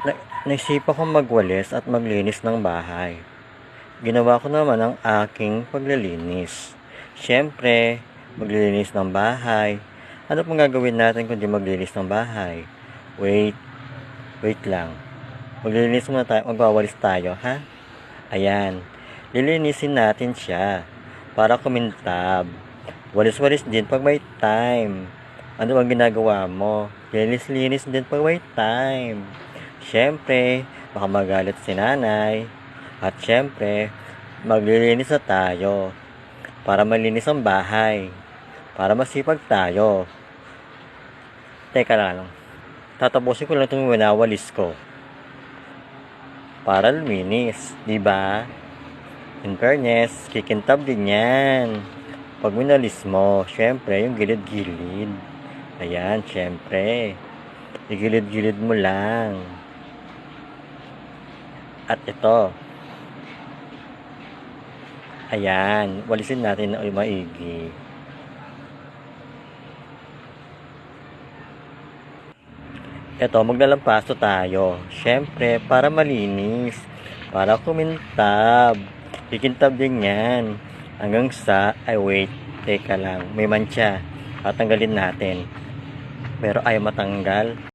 Na Naisipan kong magwalis at maglinis ng bahay. Ginawa ko naman ang aking paglilinis. Siyempre, maglilinis ng bahay. Ano pong gagawin natin kundi maglinis ng bahay? Wait lang. Maglilinis muna tayo, magwawalis tayo, ha? Ayan, lilinisin natin siya para kumintab. Walis-walis din pag may time. Ano bang ginagawa mo? Linis-linis din pag may time. Siyempre, baka magalit si nanay. At siyempre, maglilinis na tayo para malinis ang bahay. Para masipag tayo. Teka lang. Tatapusin ko lang itong winawalis ko. Para luminis, di ba? In fairness, kikintab din yan. Pag winalis mo, syempre, yung gilid-gilid. Ayan, syempre. Igilid-gilid mo lang. At ito. Ayan, walisin natin na maigi. Ito, maglalampaso tayo. Siyempre, para malinis. Para kumintab. Kikintab din yan. Hanggang sa, wait. Teka lang, may mancha. Tatanggalin natin. Pero ayaw matanggal.